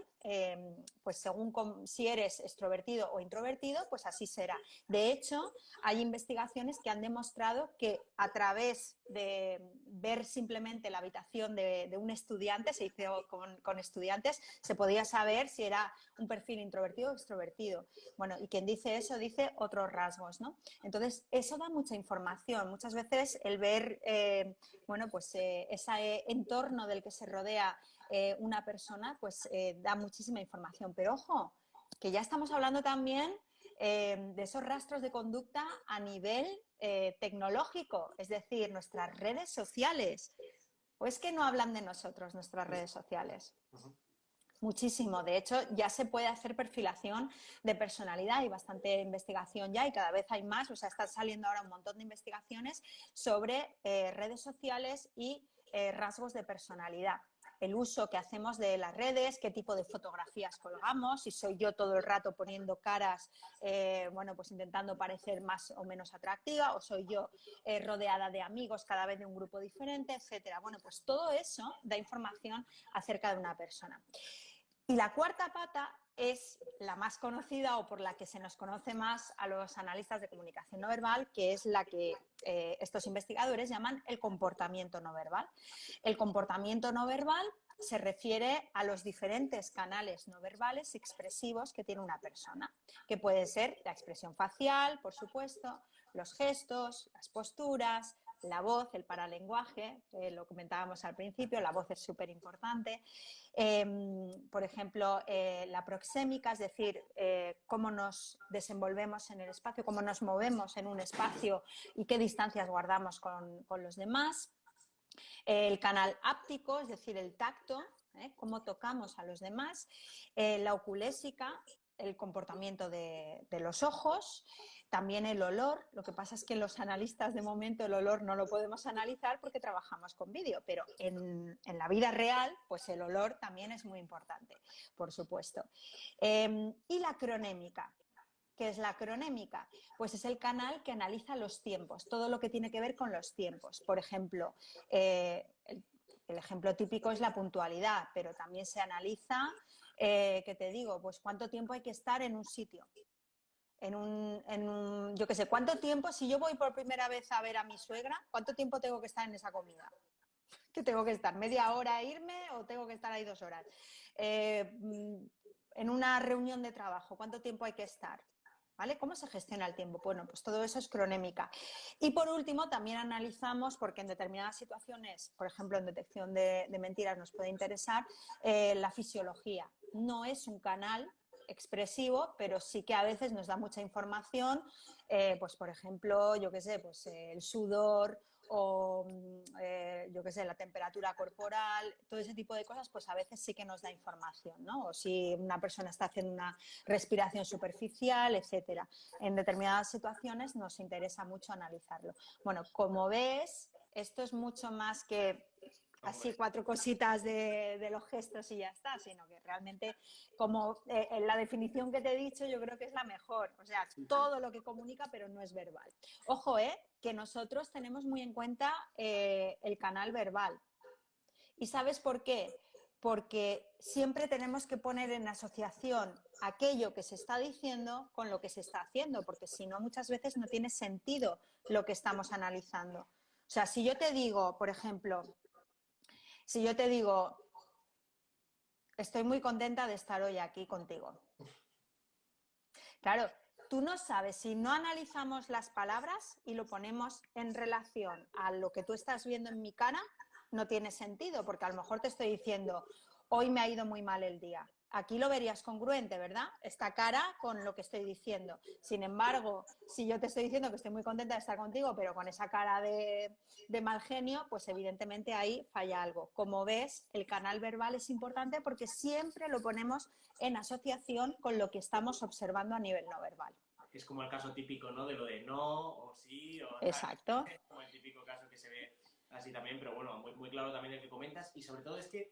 pues según si eres extrovertido o introvertido, pues así será. De hecho, hay investigaciones que han demostrado que a través de ver simplemente la habitación de un estudiante, se hizo con estudiantes, se podía saber si era un perfil introvertido o extrovertido. Bueno, y quien dice eso dice otros rasgos, ¿no? Entonces, eso da mucha información. Muchas veces el ver, bueno, pues ese entorno del que se rodea una persona, pues da muchísima información. Pero ojo, que ya estamos hablando también de esos rastros de conducta a nivel tecnológico, es decir, nuestras redes sociales. ¿O es que no hablan de nosotros nuestras redes sociales? Muchísimo. De hecho, ya se puede hacer perfilación de personalidad y bastante investigación ya y cada vez hay más. O sea, están saliendo ahora un montón de investigaciones sobre redes sociales y rasgos de personalidad. El uso que hacemos de las redes, qué tipo de fotografías colgamos, si soy yo todo el rato poniendo caras, bueno, pues intentando parecer más o menos atractiva, o soy yo rodeada de amigos cada vez de un grupo diferente, etcétera. Bueno, pues todo eso da información acerca de una persona. Y la cuarta pata es la más conocida o por la que se nos conoce más a los analistas de comunicación no verbal, que es la que estos investigadores llaman el comportamiento no verbal. El comportamiento no verbal se refiere a los diferentes canales no verbales y expresivos que tiene una persona, que puede ser la expresión facial, por supuesto, los gestos, las posturas, la voz, el paralenguaje, lo comentábamos al principio, la voz es súper importante. Por ejemplo, la proxémica, es decir, cómo nos desenvolvemos en el espacio, cómo nos movemos en un espacio y qué distancias guardamos con los demás. El canal áptico, es decir, el tacto, cómo tocamos a los demás. La oculésica, el comportamiento de los ojos. También el olor, lo que pasa es que los analistas de momento el olor no lo podemos analizar porque trabajamos con vídeo, pero en la vida real, pues el olor también es muy importante, por supuesto. Y la cronémica. ¿Qué es la cronémica? Pues es el canal que analiza los tiempos, todo lo que tiene que ver con los tiempos. Por ejemplo, el ejemplo típico es la puntualidad, pero también se analiza, ¿qué te digo? Pues cuánto tiempo hay que estar en un sitio. Yo qué sé, ¿cuánto tiempo, si yo voy por primera vez a ver a mi suegra, cuánto tiempo tengo que estar en esa comida? ¿Qué tengo que estar? ¿Media hora a irme o tengo que estar ahí 2 horas? En una reunión de trabajo, ¿cuánto tiempo hay que estar? ¿Vale? ¿Cómo se gestiona el tiempo? Bueno, pues todo eso es cronémica. Y por último, también analizamos, porque en determinadas situaciones, por ejemplo, en detección de mentiras nos puede interesar, la fisiología. No es un canal expresivo, pero sí que a veces nos da mucha información, pues por ejemplo, yo qué sé, pues el sudor o yo qué sé, la temperatura corporal, todo ese tipo de cosas, pues a veces sí que nos da información, ¿no? O si una persona está haciendo una respiración superficial, etcétera. En determinadas situaciones nos interesa mucho analizarlo. Bueno, como ves, esto es mucho más que así 4 cositas de los gestos y ya está, sino que realmente, como en la definición que te he dicho, yo creo que es la mejor. O sea, todo lo que comunica, pero no es verbal. Ojo, que nosotros tenemos muy en cuenta el canal verbal. ¿Y sabes por qué? Porque siempre tenemos que poner en asociación aquello que se está diciendo con lo que se está haciendo, porque si no, muchas veces no tiene sentido lo que estamos analizando. O sea, si yo te digo, por ejemplo, si yo te digo, estoy muy contenta de estar hoy aquí contigo. Claro, tú no sabes, si no analizamos las palabras y lo ponemos en relación a lo que tú estás viendo en mi cara, no tiene sentido, porque a lo mejor te estoy diciendo, hoy me ha ido muy mal el día. Aquí lo verías congruente, ¿verdad? Esta cara con lo que estoy diciendo. Sin embargo, si yo te estoy diciendo que estoy muy contenta de estar contigo, pero con esa cara de mal genio, pues evidentemente ahí falla algo. Como ves, el canal verbal es importante porque siempre lo ponemos en asociación con lo que estamos observando a nivel no verbal. Es como el caso típico, ¿no? De lo de no o sí, o Exacto. es como el típico caso que se ve así también, pero bueno, muy, muy claro también el que comentas, y sobre todo es que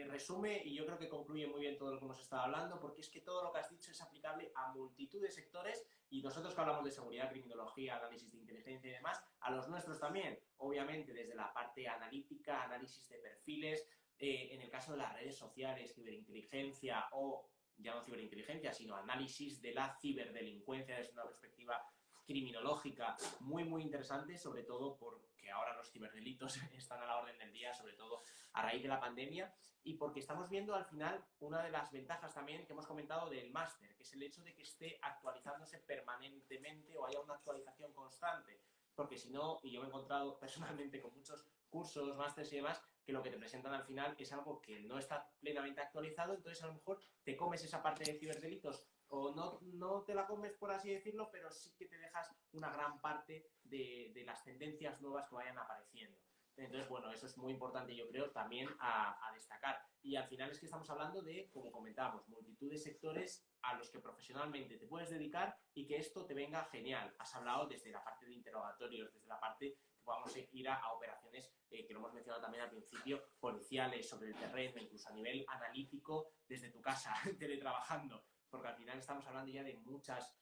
resume y yo creo que concluye muy bien todo lo que hemos estado hablando, porque es que todo lo que has dicho es aplicable a multitud de sectores, y nosotros que hablamos de seguridad, criminología, análisis de inteligencia y demás, a los nuestros también, obviamente desde la parte analítica, análisis de perfiles, en el caso de las redes sociales, ciberinteligencia o ya no ciberinteligencia, sino análisis de la ciberdelincuencia desde una perspectiva criminológica muy, muy interesante, sobre todo porque ahora los ciberdelitos están a la orden del día, sobre todo a raíz de la pandemia, y porque estamos viendo al final una de las ventajas también que hemos comentado del máster, que es el hecho de que esté actualizándose permanentemente o haya una actualización constante, porque si no, y yo me he encontrado personalmente con muchos cursos, másters y demás, que lo que te presentan al final es algo que no está plenamente actualizado, entonces a lo mejor te comes esa parte de ciberdelitos o no te la comes, por así decirlo, pero sí que te dejas una gran parte de las tendencias nuevas que vayan apareciendo. Entonces, bueno, eso es muy importante, yo creo, también a destacar. Y al final es que estamos hablando de, como comentábamos, multitud de sectores a los que profesionalmente te puedes dedicar y que esto te venga genial. Has hablado desde la parte de interrogatorios, desde la parte que podamos ir a operaciones, que lo hemos mencionado también al principio, policiales, sobre el terreno, incluso a nivel analítico, desde tu casa, teletrabajando, porque al final estamos hablando ya de muchas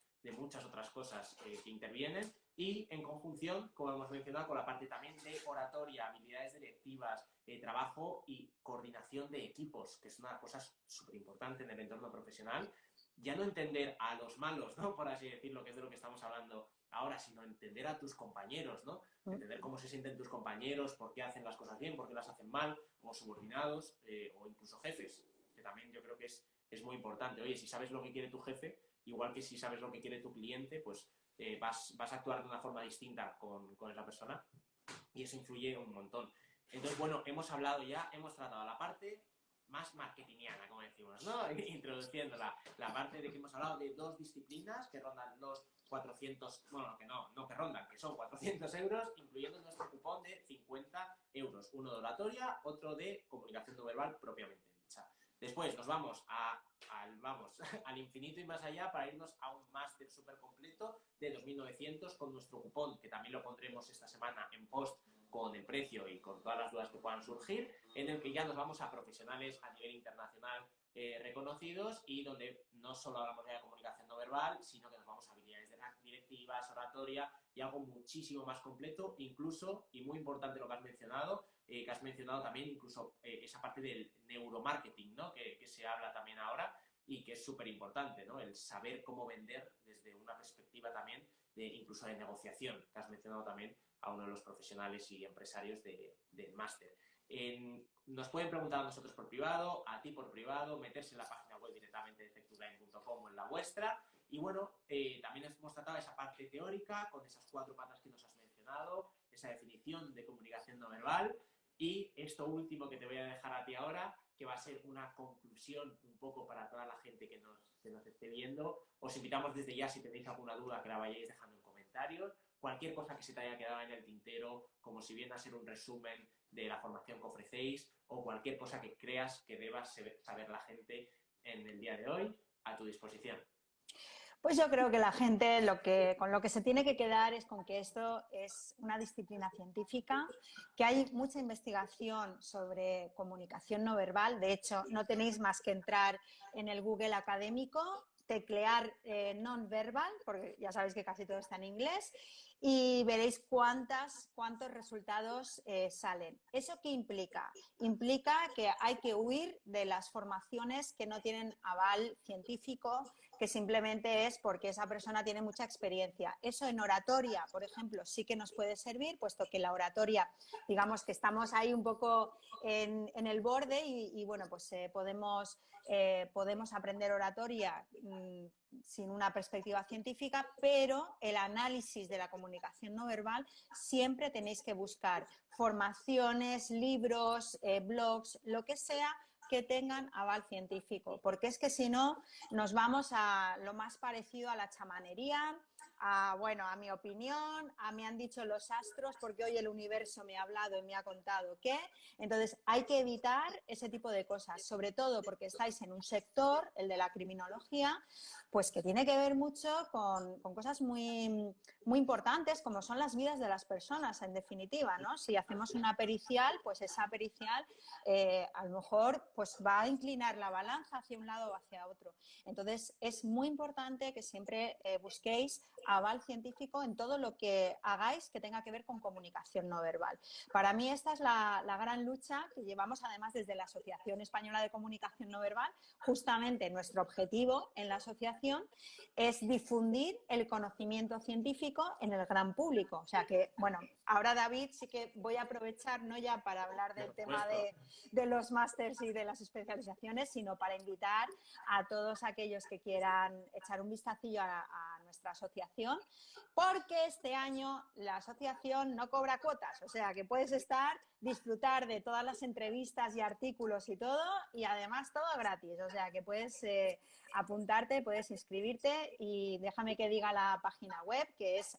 otras cosas que intervienen, y en conjunción, como hemos mencionado, con la parte también de oratoria, habilidades directivas, trabajo y coordinación de equipos, que es una cosa súper importante en el entorno profesional. Ya no entender a los malos, ¿no? Por así decirlo, que es de lo que estamos hablando ahora, sino entender a tus compañeros, ¿no? Entender cómo se sienten tus compañeros, por qué hacen las cosas bien, por qué las hacen mal, como subordinados o incluso jefes, que también yo creo que es muy importante. Oye, si sabes lo que quiere tu jefe, igual que si sabes lo que quiere tu cliente, pues vas a actuar de una forma distinta con esa persona, y eso influye un montón. Entonces, bueno, hemos hablado ya, hemos tratado la parte más marketingiana, como decimos, ¿no? Introduciendo la parte de que hemos hablado de 2 disciplinas que rondan los 400, bueno, que no que rondan, que son 400 euros, incluyendo nuestro cupón de 50 euros. Uno de oratoria, otro de comunicación no verbal propiamente dicha. Después nos vamos al infinito y más allá para irnos a un máster súper completo de 2.900 con nuestro cupón, que también lo pondremos esta semana en post con el precio y con todas las dudas que puedan surgir, en el que ya nos vamos a profesionales a nivel internacional reconocidos y donde no solo hablamos de la comunicación no verbal, sino que nos vamos a habilidades directivas, oratoria y algo muchísimo más completo, incluso, y muy importante lo que has mencionado también, incluso esa parte del neuromarketing, ¿no? que se habla también ahora y que es súper importante, ¿no? El saber cómo vender desde una perspectiva también incluso de negociación, que has mencionado también a uno de los profesionales y empresarios del máster. Nos pueden preguntar a nosotros por privado, a ti por privado, meterse en la página web directamente de effectuline.com o en la vuestra. Y bueno, también hemos tratado esa parte teórica con esas 4 patas que nos has mencionado, esa definición de comunicación no verbal y esto último que te voy a dejar a ti ahora, que va a ser una conclusión un poco para toda la gente que nos esté viendo. Os invitamos desde ya, si tenéis alguna duda, que la vayáis dejando en comentarios. Cualquier cosa que se te haya quedado en el tintero, como si viene a ser un resumen de la formación que ofrecéis o cualquier cosa que creas que deba saber la gente en el día de hoy, a tu disposición. Pues yo creo que la gente con lo que se tiene que quedar es con que esto es una disciplina científica, que hay mucha investigación sobre comunicación no verbal. De hecho, no tenéis más que entrar en el Google académico, teclear non-verbal, porque ya sabéis que casi todo está en inglés, y veréis cuántos resultados salen. ¿Eso qué implica? Implica que hay que huir de las formaciones que no tienen aval científico, que simplemente es porque esa persona tiene mucha experiencia. Eso en oratoria, por ejemplo, sí que nos puede servir, puesto que la oratoria, digamos que estamos ahí un poco en el borde y bueno, pues podemos aprender oratoria sin una perspectiva científica, pero el análisis de la comunicación no verbal siempre tenéis que buscar formaciones, libros, blogs, lo que sea que tengan aval científico, porque es que si no nos vamos a lo más parecido a la chamanería, a mi opinión, me han dicho los astros porque hoy el universo me ha hablado y me ha contado qué. Entonces hay que evitar ese tipo de cosas, sobre todo porque estáis en un sector, el de la criminología, pues que tiene que ver mucho con cosas muy, muy importantes como son las vidas de las personas, en definitiva, ¿no? Si hacemos una pericial, pues esa pericial a lo mejor pues va a inclinar la balanza hacia un lado o hacia otro. Entonces es muy importante que siempre busquéis aval científico en todo lo que hagáis que tenga que ver con comunicación no verbal. Para mí esta es la gran lucha que llevamos además desde la Asociación Española de Comunicación No Verbal. Justamente nuestro objetivo en la asociación es difundir el conocimiento científico en el gran público. O sea que, bueno, ahora David sí que voy a aprovechar no ya para hablar del tema de los másters y de las especializaciones, sino para invitar a todos aquellos que quieran echar un vistacillo a nuestra asociación, porque este año la asociación no cobra cuotas, o sea que puedes disfrutar de todas las entrevistas y artículos y todo, y además todo gratis, o sea que puedes apuntarte, puedes inscribirte y déjame que diga la página web, que es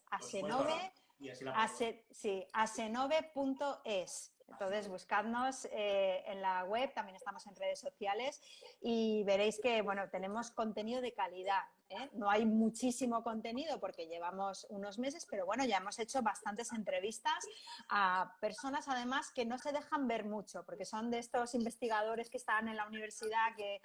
asenove.es. Entonces, buscadnos en la web, también estamos en redes sociales y veréis que, bueno, tenemos contenido de calidad, ¿eh? No hay muchísimo contenido porque llevamos unos meses, pero bueno, ya hemos hecho bastantes entrevistas a personas, además, que no se dejan ver mucho, porque son de estos investigadores que están en la universidad que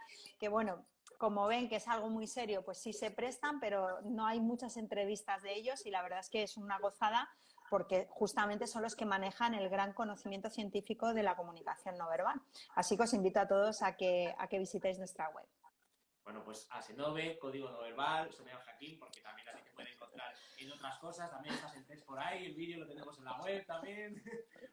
bueno, como ven que es algo muy serio, pues sí se prestan, pero no hay muchas entrevistas de ellos y la verdad es que es una gozada porque justamente son los que manejan el gran conocimiento científico de la comunicación no verbal. Así que os invito a todos a que visitéis nuestra web. Bueno, pues Asenove, código no verbal, Sonia Jaquín, porque también así te puede encontrar en otras cosas, también estás en test por ahí, el vídeo lo tenemos en la web también,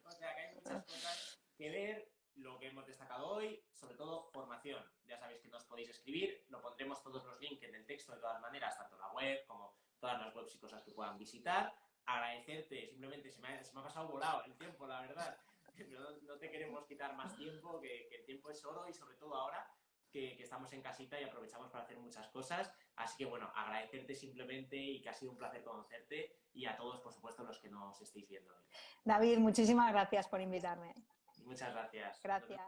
o sea que hay muchas cosas que ver. Lo que hemos destacado hoy, sobre todo formación. Ya sabéis que nos podéis escribir, lo pondremos todos los links en el texto de todas maneras, tanto la web como todas las webs y cosas que puedan visitar. Agradecerte, simplemente se me ha pasado volado el tiempo, la verdad. No te queremos quitar más tiempo, que el tiempo es oro y sobre todo ahora que estamos en casita y aprovechamos para hacer muchas cosas. Así que bueno, agradecerte simplemente y que ha sido un placer conocerte y a todos, por supuesto, los que nos estéis viendo hoy. David, muchísimas gracias por invitarme. Muchas gracias. Gracias.